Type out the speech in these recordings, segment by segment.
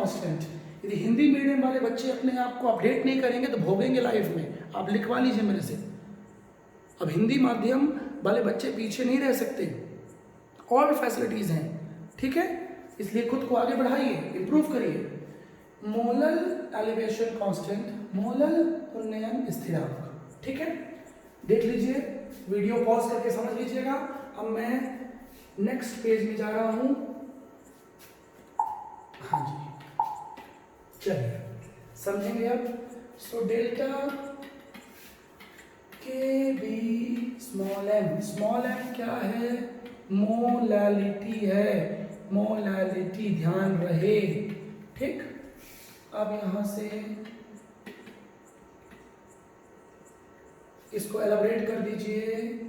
Constant. यदि Hindi medium वाले बच्चे अपने आप को अपडेट नहीं करेंगे तो भोगेंगे लाइफ में। आप लिखवा लीजिए मेरे से, अब हिंदी माध्यम वाले बच्चे पीछे नहीं रह सकते, और भी फैसिलिटीज़ हैं, ठीक है। इसलिए खुद को आगे बढ़ाइए, इम्प्रूव करिए। मोलल एलिवेशन कांस्टेंट, मोलल उन्नयन स्थिरांक, ठीक है। देख लीजिए, वीडियो पॉज करके समझ लीजिएगा। अब मैं नेक्स्ट पेज में जा रहा हूं। हाँ जी, चलिए समझेंगे अब। सो डेल्टा के बी स्मॉल एम क्या है? मोलैलिटी है, मोलैलिटी, ध्यान रहे, ठीक। अब यहां से इसको एलाबरेट कर दीजिए।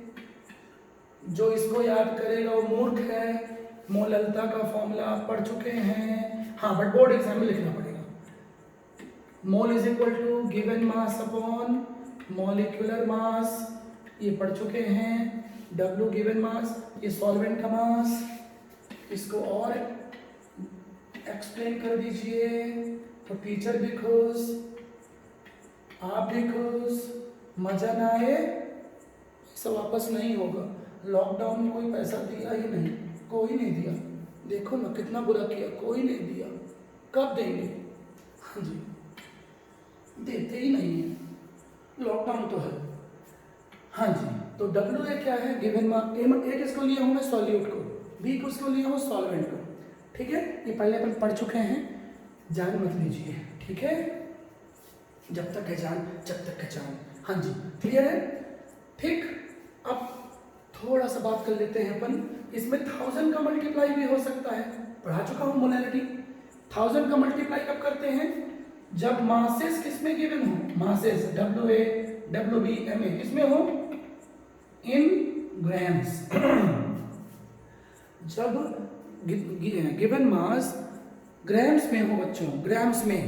जो इसको याद करेगा वो मूर्ख है। मोललता का फॉर्मूला आप पढ़ चुके हैं, हाँ, बट बोर्ड एग्जाम में लिखना पड़ेगा। Mole is equal to given mass upon molecular mass, ये पढ़ चुके हैं। W गिवन मास, ये सॉल्वेंट का मास। इसको और एक्सप्लेन कर दीजिए तो टीचर भी खुश, आप भी खुश, मजा ना आए सब वापस नहीं होगा। लॉकडाउन में कोई पैसा दिया ही नहीं, कोई नहीं दिया। देखो ना कितना बुरा किया, कोई नहीं दिया, कब देंगे? हाँ जी, देते ही नहीं है, लॉकडाउन तो है। हाँ जी, तो डब्ल्यू ए क्या है? Given mark. ए किसको लिया हूँ मैं? सॉल्यूट को। बी किसको लिया हूँ? सॉल्वेंट को, ठीक है। ये पहले अपन पढ़ चुके हैं, जान मत लीजिए, ठीक है। जब तक है जान, जब तक है जान। हाँ जी, क्लियर है, ठीक। अब थोड़ा सा बात कर लेते हैं अपन। इसमें 1000 का मल्टीप्लाई भी हो सकता है, पढ़ा चुका हूँ मोलैलिटी। 1000 का मल्टीप्लाई कब करते हैं? जब मासेस किसमें गिवन हो? मासेस WA, WB, MA किसमें हो? In grams. जब गिवन मास ग्राम्स में हो बच्चों, ग्राम्स में,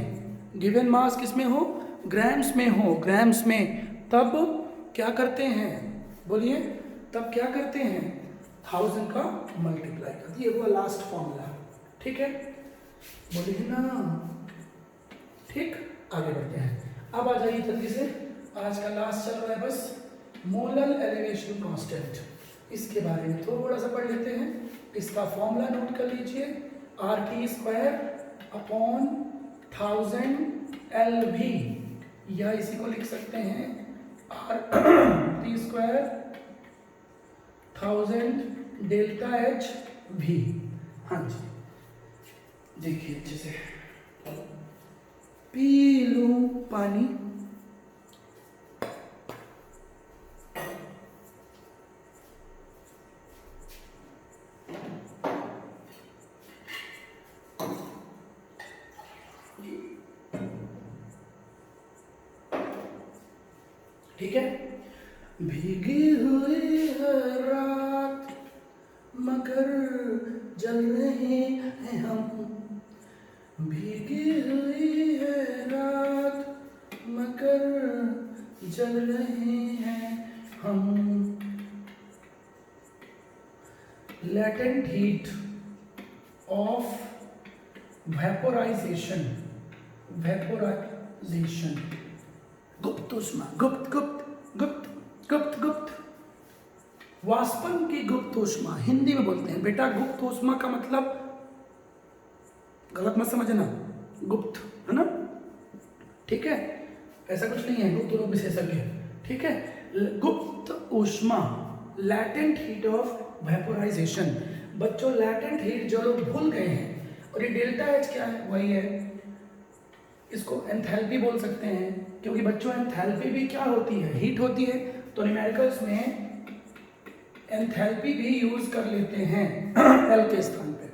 गिवन मास किसमें हो? ग्राम्स में हो, ग्राम्स में, तब क्या करते हैं? बोलिए, तब क्या करते हैं? 1000 का मल्टीप्लाई करते। ये हुआ लास्ट फॉर्मूला, ठीक है, बोलिए ना, ठीक। आगे बढ़ते हैं। अब आ जाइए जल्दी से, आज का लास्ट चल रहा है बस, मोलल एलिवेशन कांस्टेंट। इसके बारे में थोड़ा सा पढ़ लेते हैं। इसका फॉर्मूला नोट कर लीजिए, RT² अपॉन 1000 LV, या इसी को लिख सकते हैं RT² 1000 डेल्टा HV। हाँ जी, देखिए अच्छे से, पी लूं पानी। ठीक है। भीगी हुई है रात मगर जल रहे हैं हम, भीगी हुई है रात मगर जल रहे हैं हम। Latent heat of vaporisation, vaporisation, गुप्त ऊष्मा, गुप्त गुप्त गुप्त गुप्त गुप्त, वाष्पन की गुप्त ऊष्मा हिंदी में बोलते हैं बेटा। गुप्त ऊष्मा का मतलब गलत मत समझना, गुप्त है ना, ठीक है, ऐसा कुछ नहीं है, गुप्त लोग विशेषज्ञ, ठीक है। गुप्त ऊष्मा, लैटेंट हीट ऑफ वेपोराइजेशन। बच्चों लैटेंट हीट जो लोग भूल गए हैं, और ये डेल्टा एच क्या है? वही है, इसको एंथैल्पी बोल सकते हैं, क्योंकि बच्चों एंथैल्पी भी क्या होती है? हीट होती है। तो न्यूमेरिकल्स में एंथैल्पी भी यूज कर लेते हैं एल के स्थान पे,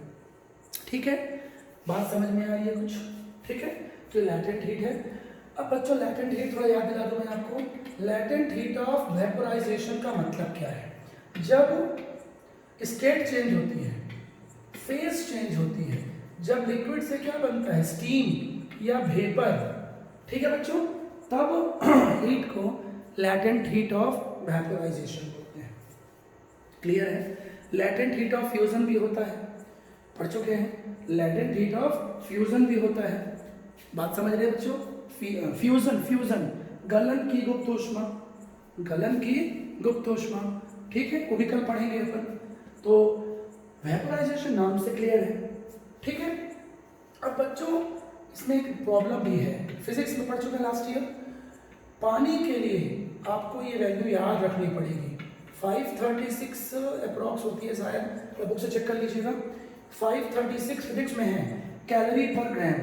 ठीक है। बात समझ में आ रही है कुछ? ठीक है, तो लैटेंट हीट है। अब बच्चों लैटेंट हीट थोड़ा याद दिला दूं मैं आपको। लैटेंट हीट ऑफ वेपोराइजेशन का मतलब क्या है? जब स्टेट चेंज होती है, फेज चेंज होती है, जब लिक्विड से क्या बनता है? स्टीम या वेपर, ठीक है बच्चों, तब हीट को लैटेंट हीट ऑफ वेपोराइजेशन बोलते हैं। क्लियर है? लैटेंट हीट ऑफ फ्यूजन भी होता है, पढ़ चुके हैं। लेटेंट हीट ऑफ फ्यूजन भी होता है। बात समझ रहे बच्चों? फ्यूजन, फ्यूजन गलन की गुप्त ऊष्मा, गलन की गुप्त ऊष्मा, ठीक है, वो भी कल पढ़ेंगे अपन। तो वेपोराइजेशन नाम से क्लियर है, ठीक है। अब बच्चों इसमें एक प्रॉब्लम भी है, फिजिक्स में पढ़ चुके हैं लास्ट ईयर। पानी के लिए आपको ये वैल्यू याद रखनी पड़ेगी, 536 अप्रॉक्स होती है शायद, बुक से चेक कर लीजिएगा। 536 फिजिक्स में है कैलोरी पर ग्राम,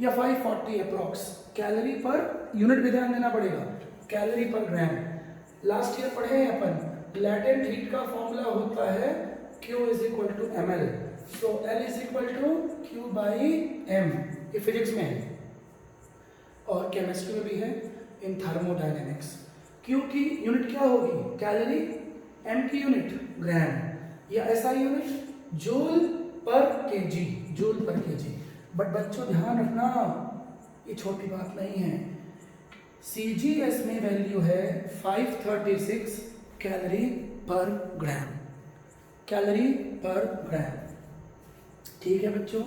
या 540 अप्रॉक्स कैलोरी पर, यूनिट भी ध्यान देना पड़ेगा, कैलोरी पर ग्राम। लास्ट ईयर पढ़े हैं अपन, लेटेंट हीट का फॉर्मूला होता है Q is equal to ml, so L is equal to Q by m, ये फिजिक्स में है और केमिस्ट्री में भी है, इन थर्मोडायनेमिक्स। Q की यूनिट क्या होगी? कैलोरी, m की यूनिट ग्राम, या ऐसा यूनिट जूल पर केजी, जूल पर केजी। बट बच्चों ध्यान रखना, ये छोटी बात नहीं है, CGS में वैल्यू है 536 कैलोरी पर ग्राम, कैलोरी पर ग्राम, ठीक है बच्चों।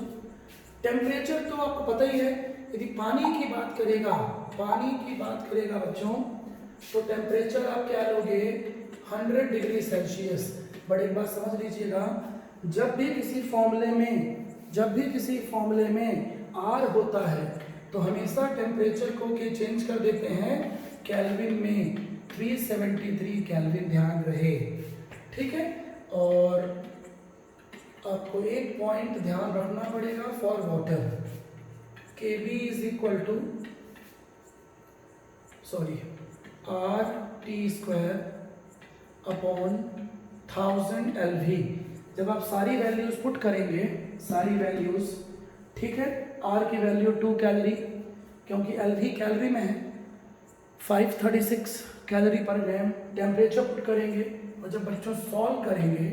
टेम्परेचर तो आपको पता ही है, यदि पानी की बात करेगा, पानी की बात करेगा बच्चों, तो टेम्परेचर आप क्या लोगे? 100 डिग्री सेल्सियस। बट एक बात समझ लीजिएगा, जब भी किसी फॉर्मूले में R होता है तो हमेशा टेम्परेचर को के चेंज कर देते हैं केल्विन में, 373 केल्विन, ध्यान रहे, ठीक है। और आपको एक पॉइंट ध्यान रखना पड़ेगा for water, Kb is equal to RT² upon 1000 LV। जब आप सारी वैल्यूज पुट करेंगे, सारी वैल्यूज, ठीक है, R की वैल्यू 2 कैलोरी, क्योंकि LV कैलोरी में है, 536 कैलोरी पर ग्राम, टेम्परेचर पुट करेंगे, और जब बच्चों सॉल्व करेंगे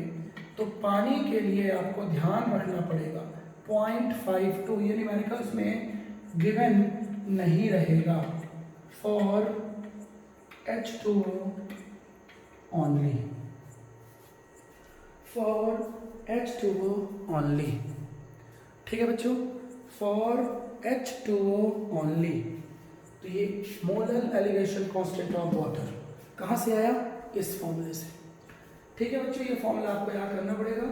तो पानी के लिए आपको ध्यान रखना पड़ेगा 0.52, ये न्यूमेरिकल्स में गिवन नहीं रहेगा, for H2O only, for H2O only, ठीक है बच्चों, फॉर H2O ओनली। तो ये molar elevation constant of water कहाँ से आया? इस फॉर्मूले से, ठीक है बच्चों। ये फॉर्मूला आपको याद करना पड़ेगा,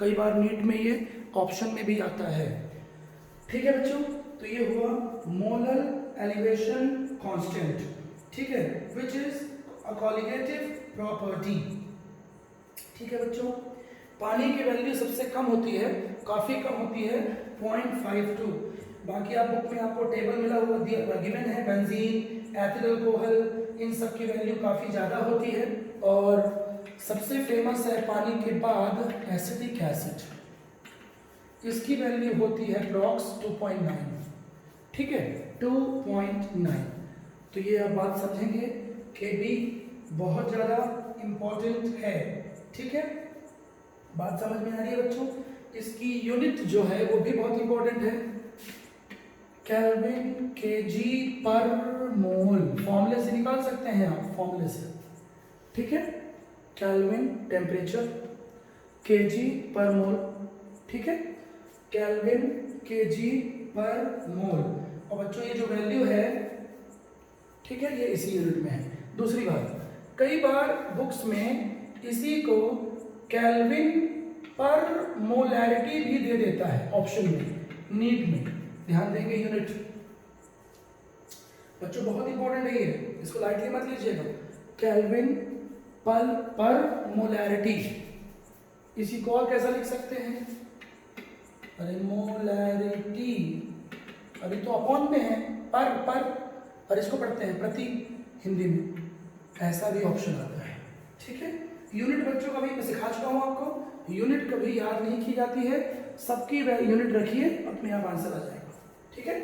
कई बार नीट में ये ऑप्शन में भी आता है, ठीक है बच्चों। तो ये हुआ मोलर एलिवेशन कांस्टेंट, ठीक है, which is a colligative property, ठीक है बच्चों। पानी की वैल्यू सबसे कम होती है, काफी कम होती है, 0.52। बाकी आप बुक में आपको टेबल मिला हुआ गिवन है, बेंजीन, एथिल अल्कोहल, इन सब की वैल्यू काफी ज्यादा होती है। और सबसे फेमस है पानी के बाद एसिटिक एसिड, इसकी वैल्यू होती है अप्रॉक्स 2.9, ठीक है, 2.9। तो ये आप बात समझेंगे, Kb बहुत ज़्यादा इम्पोर्टेंट है, ठीक है, बात समझ में आ रही है बच्चों। इसकी यूनिट जो है वो भी बहुत इम्पोर्टेंट है, केल्विन केजी पर मोल, फॉर्मूले से निकाल सकते हैं आप, फॉर्मूले से, ठीक है, केल्विन टेम्परेचर, केजी पर मोल, ठीक है, केल्विन केजी पर मोल। और बच्चों ये जो वैल्यू है, ठीक है, ये इसी यूनिट में है। दूसरी बात, कई बार बुक्स में इसी को केल्विन पर मोलैरिटी भी दे देता है ऑप्शन में, नीट में, ध्यान देंगे यूनिट बच्चों, बहुत इंपॉर्टेंट है ये, इसको लाइटली मत लीजिएगा। केल्विन पर मोलैरिटी, इसी को और कैसा लिख सकते हैं? अरे मोलैरिटी, अभी तो अपॉन में है, पर, और इसको पढ़ते हैं प्रति हिंदी में, ऐसा भी ऑप्शन आता है, ठीक है। यूनिट बच्चों कभी मैं सिखा चुका हूं आपको, यूनिट कभी याद नहीं की जाती है, सबकी यूनिट रखिए, अपने आप आंसर आ जाएगा, ठीक है,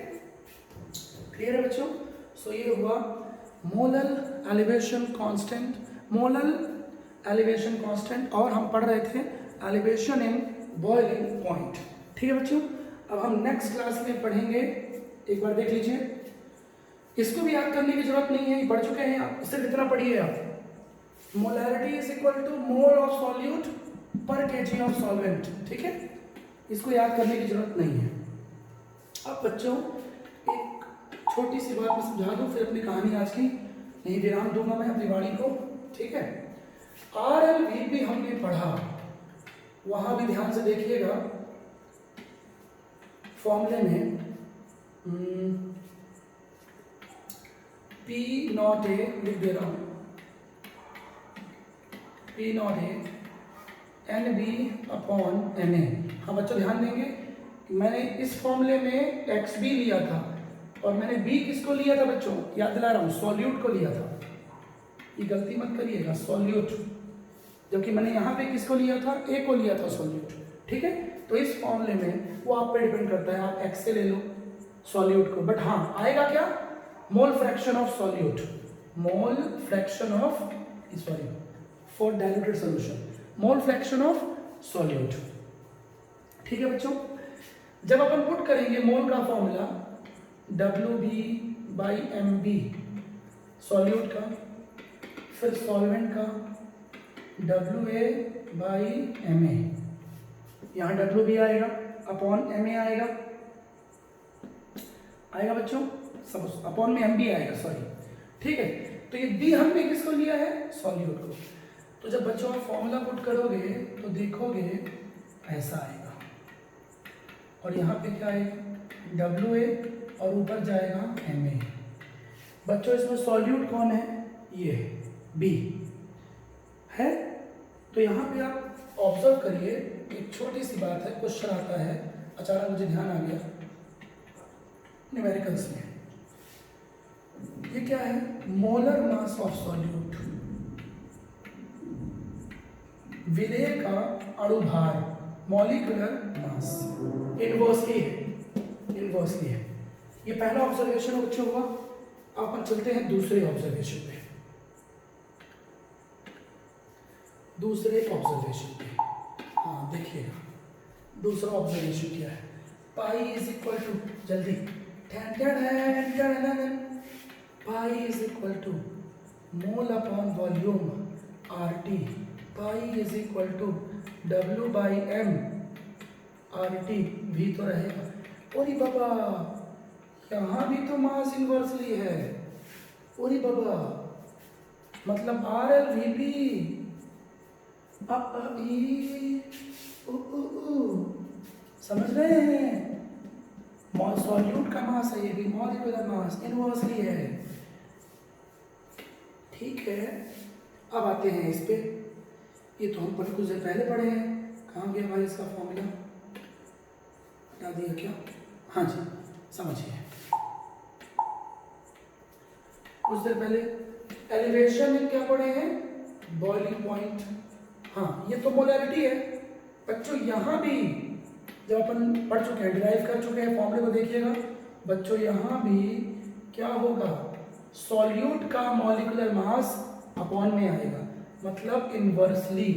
क्लियर है बच्चों। सो ये हुआ molar elevation constant, molar elevation constant, और हम पढ़ रहे थे एलिवेशन इन बॉइलिंग पॉइंट, ठीक है बच्चों। अब हम नेक्स्ट क्लास में पढ़ेंगे, एक बार देख लीजिए, इसको भी याद करने की जरूरत नहीं है, पढ़ चुके हैं आप, सिर्फ इतना पढ़िए आप, molarity is equal to mole of solute पर केजी ऑफ सॉल्वेंट, ठीक है, इसको याद करने की जरूरत नहीं है। अब बच्चों एक छोटी सी बात मैं समझा दूं, फिर अपनी कहानी आज की नहीं विराम दूंगा मैं अपनी वाणी को, ठीक है। RLVP हमने पढ़ा, वहां भी ध्यान से देखिएगा। फॉर्मूले में P0 A लिख दे रहा हूं, P0 A NB upon NA। हाँ बच्चों ध्यान देंगे, मैंने इस फॉर्मूले में XB लिया था और मैंने B किसको लिया था बच्चों, याद दिला रहा हूँ, सॉल्यूट को लिया था। ये गलती मत करिएगा, सॉल्यूट, जबकि मैंने यहाँ पे किसको लिया था, A को लिया था सॉल्यूट, ठीक है। तो इस फॉर्मूले में वो आप पे डिपेंड करता है, आप X से ले लो सॉल्यूट को, बट हाँ आएगा क्या, mole fraction of solute, mole fraction of, sorry for diluted solution, mole fraction of solute, ठीक है बच्चों। जब अपन पुट करेंगे मोल का फॉर्मूला WB/MB सॉल्यूट का, फिर सॉल्वेंट का WA/MA, यहाँ WB आएगा अपॉन MA आएगा, आएगा बच्चों, सब अपॉन में MB आएगा, सॉरी, ठीक है। तो ये B हमने किसको लिया है, सॉल्यूट को। तो जब बच्चों आप फॉर्मूला पुट करोगे तो देखोगे ऐसा आएगा, और यहाँ पे क्या आएगा, WA और ऊपर जाएगा MA। बच्चों इसमें सॉल्यूट कौन है, ये B है। तो यहाँ पे आप ऑब्जर्व करिए, एक छोटी सी बात है, क्वेश्चन आता है, अचानक मुझे ध्यान आ गया, न्यूमेरिकल्स में ये क्या है, मोलर मास ऑफ सॉल्यूट, विलेय का अणुभार, मॉलिक्यूलर मास, इनवर्सली है, इनवर्सली है। ये पहला ऑब्जर्वेशन बच्चों हुआ। अब अपन चलते हैं दूसरे ऑब्जर्वेशन पे, दूसरे ऑब्जर्वेशन पे, हाँ देखिएगा दूसरा ऑब्जर्वेशन क्या है, पाई इज इक्वल टू, जल्दी, pi is equal to mole upon volume RT, pi is equal to W/M RT, भी तो रहेगा, ओरी बाबा यहाँ भी तो मास इनवर्सली है, ओरी बाबा मतलब RLVP समझ रहे हैं, सॉल्यूट का मास है, ये भी मॉलिक्यूलर मास इनवर्सली है, ठीक है। अब आते हैं इस पे, ये तो हम कुछ देर पहले पढ़े हैं, कहाँ गया भाई इसका फॉर्मूला, बता दिया क्या, हाँ जी समझिए, कुछ देर पहले एलिवेशन में क्या पढ़े हैं, बॉइलिंग पॉइंट, हाँ ये तो मोलैरिटी है बच्चों। यहाँ भी जब अपन पढ़ चुके हैं, डिराइव कर चुके हैं, फॉर्मूले को देखिएगा बच्चों, यहाँ भी क्या होगा, सॉल्यूट का मॉलिक्यूलर मास अपॉन में आएगा, मतलब इनवर्सली।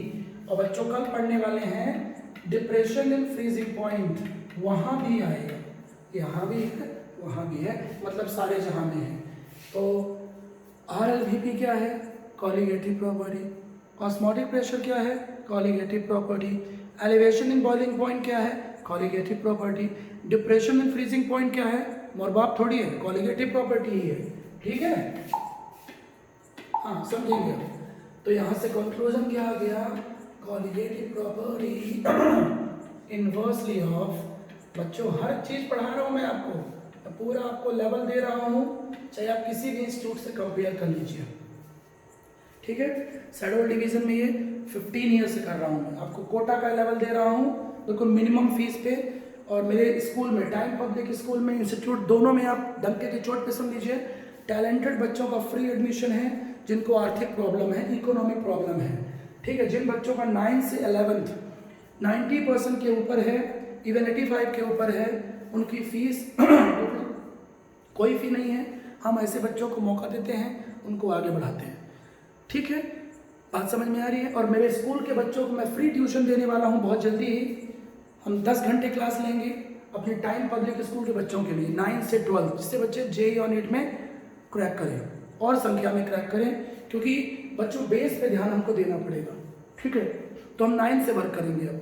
और बच्चों कल पढ़ने वाले हैं डिप्रेशन इन फ्रीजिंग पॉइंट, वहाँ भी आएगा, यहाँ भी है वहाँ भी है, मतलब सारे जहाँ में है। तो RLVP क्या है, कॉलिगेटिव प्रॉपर्टी, ऑस्मोटिक प्रेशर क्या है, colligative property, elevation in boiling point क्या है, colligative property, depression in freezing point क्या है, मोरबाप थोड़ी है, कॉलिगेटिव प्रॉपर्टी ही है, ठीक है, हाँ समझेंगे। तो यहाँ से कंक्लूजन क्या आ गया, कॉलिगेटिव प्रॉपर्टी इनवर्सली ऑफ, बच्चों हर चीज पढ़ा रहा हूँ मैं आपको, पूरा आपको लेवल दे रहा हूँ, चाहे आप किसी भी इंस्टीट्यूट से कंपेयर कर लीजिए, ठीक है। शेड्यूल डिवीजन में ये 15 ईयर से कर रहा हूँ मैं, आपको कोटा का लेवल दे रहा हूँ बिल्कुल मिनिमम फीस पे, और मेरे स्कूल में, टाइम पब्लिक स्कूल में, इंस्टीट्यूट दोनों में आप डंके की चोट पे सुन लीजिए, टैलेंटेड बच्चों का फ्री एडमिशन है, जिनको आर्थिक प्रॉब्लम है, इकोनॉमिक प्रॉब्लम है, ठीक है। जिन बच्चों का 9 से 11th 90% के ऊपर है, इवन 85 के ऊपर है, उनकी फीस कोई फी नहीं है, हम ऐसे बच्चों को मौका देते हैं, उनको आगे बढ़ाते हैं, ठीक है, बात समझ में आ रही है। और मेरे स्कूल के बच्चों को मैं फ्री ट्यूशन देने वाला हूँ बहुत जल्दी ही, हम 10 घंटे क्लास लेंगे अपने टाइम पब्लिक स्कूल के बच्चों के लिए 9 से 12, जिससे बच्चे JEE और NEET में क्रैक करें और संख्या में क्रैक करें, क्योंकि बच्चों बेस पे ध्यान हमको देना पड़ेगा, ठीक है। तो हम 9 से वर्क करेंगे अब।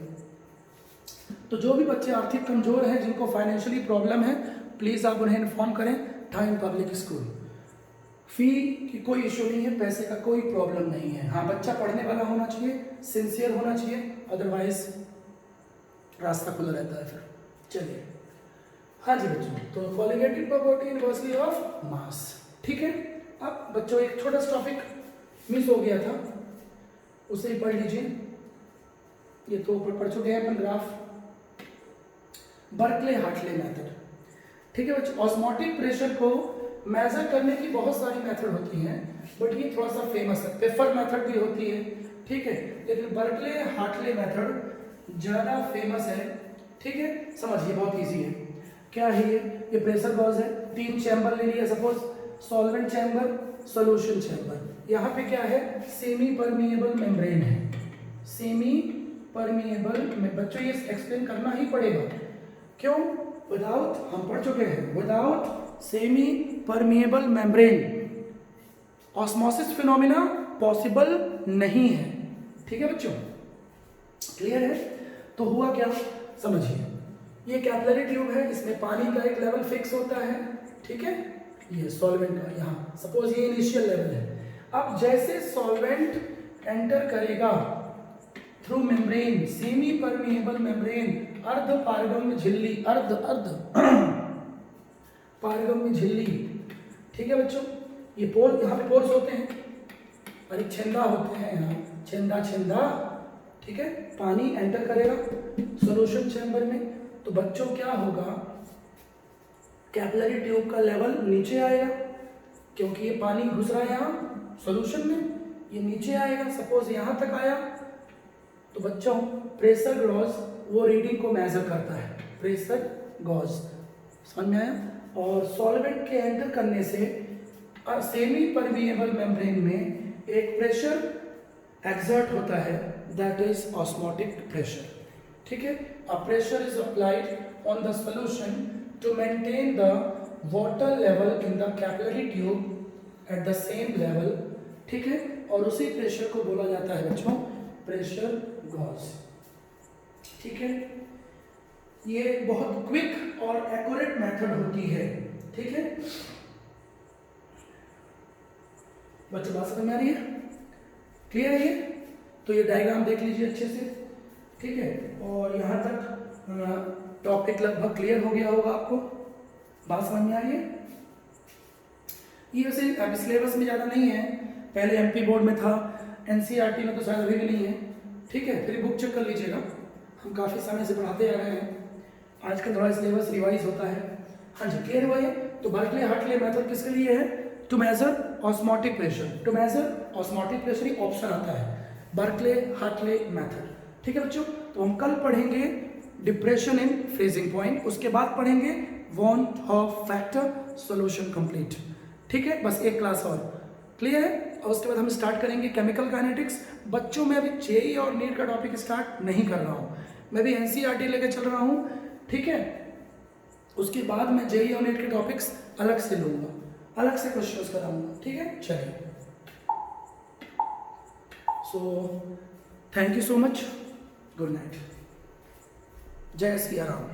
तो जो भी बच्चे आर्थिक कमजोर हैं, जिनको फाइनेंशियली प्रॉब्लम है, प्लीज़ आप उन्हें इन्फॉर्म करें टाइम पब्लिक स्कूल। फ़ी की कोई इशू नहीं है, पैसे का कोई प्रॉब्लम नहीं है। हाँ, बच्चा पढ़ने वाला होना चाहिए, सिंसियर होना चाहिए, अदरवाइज रास्ता खुला रहता है फिर। चलिए, हाँ जी बच्चों, तो colligative property inversely of mass. ठीक है, अब बच्चों एक छोटा सा टॉपिक मिस हो गया था, उसे ही पढ़ लीजिए। ये तो ऊपर पढ़ चुके हैं अपन ग्राफ, बर्कले हार्टले मेथड। ठीक है बच्चों, ऑस्मोटिक प्रेशर को मेजर करने की बहुत सारी मेथड होती हैं, बट ये थोड़ा सा फेमस है। पेफर मेथड भी होती है, ठीक है, लेकिन बर्कले हार्टले मेथड ज़्यादा फेमस है। ठीक है, समझिए, बहुत इजी है। क्या है ये प्रेशर गॉज है, 3 चैम्बर ले लिया suppose, solvent chamber, solution chamber. यहाँ पे क्या है, सेमी परमिएबल मेम्ब्रेन है, सेमी परमिएबल में। बच्चों ये एक्सप्लेन करना ही पड़ेगा, क्यों? विदाउट, हम पढ़ चुके हैं, without semi permeable membrane osmosis phenomena possible नहीं है। ठीक है बच्चों, क्लियर है? तो हुआ क्या, समझिए, ये कैपिलरी ट्यूब है, इसमें पानी का एक लेवल फिक्स होता है। ठीक है, ये सॉल्वेंट का, यहाँ सपोज ये इनिशियल लेवल है। अब जैसे सॉल्वेंट एंटर करेगा through membrane, semi permeable membrane, अर्ध पारगम्य झिल्ली, अर्ध पारगम्य झिल्ली। ठीक है बच्चों, ये पोर, यहाँ पे पोर्स होते हैं, परिच्छेदा होते हैं, यहाँ छेदा। ठीक है, पानी एंटर करेगा सॉल्यूशन चैम्बर में, तो बच्चों क्या होगा, कैपिलरी ट्यूब का लेवल नीचे आएगा, क्योंकि ये पानी घुस रहा है यहाँ सॉल्यूशन में, ये नीचे आएगा। सपोज यहाँ तक आया, तो बच्चों प्रेशर गॉज वो रीडिंग को मेजर करता है, प्रेशर गॉज, समझ में आया? और सॉल्वेंट के एंटर करने से सेमी परमिएबल मेम्ब्रेन में एक प्रेशर एक्सर्ट होता है, दैट इज ऑस्मोटिक प्रेशर। ठीक है, a pressure is applied on the solution to maintain the water level in the capillary tube at the same level। ठीक है, और उसी प्रेशर को बोला जाता है बच्चों प्रेशर गॉज। ठीक है, ये बहुत क्विक और एक्यूरेट मेथड होती है। ठीक है बच्चों, बात समझ में आ रही है? क्लियर है ये? तो ये डायग्राम देख लीजिए अच्छे से। ठीक है, और यहाँ तक टॉपिक लगभग क्लियर हो गया होगा आपको, बात समझ में आ रही है? ये वैसे अभी सिलेबस में ज़्यादा नहीं है, पहले एमपी बोर्ड में था, एनसीईआरटी में तो शायद अभी भी नहीं है। ठीक है, फिर बुक चेक कर लीजिएगा, हम काफ़ी समय से पढ़ाते आ रहे हैं, आजकल थोड़ा सिलेबस रिवाइज होता है। हाँ जी, क्लियर हुआ ये? तो बर्कले हार्टले मेथड किसके लिए है? To measure osmotic pressure, to measure osmotic pressure, ही ऑप्शन आता है, बर्कले हार्टले मेथड। ठीक है बच्चों, तो हम कल पढ़ेंगे डिप्रेशन इन फ्रीजिंग पॉइंट, उसके बाद पढ़ेंगे van't Hoff factor, solution complete. ठीक है, बस एक क्लास और, क्लियर है? और उसके बाद हम स्टार्ट करेंगे केमिकल काइनेटिक्स। बच्चों में अभी जेईई और नीट का टॉपिक स्टार्ट नहीं कर रहा हूँ, मैं भी एनसीईआरटी लेके चल रहा हूँ। ठीक है, उसके बाद मैं जेईई और नीट के टॉपिक्स अलग से लूँगा, अलग से क्वेश्चंस कराऊंगा। ठीक है, चलिए, so thank you so much, good night, जय सिया राम।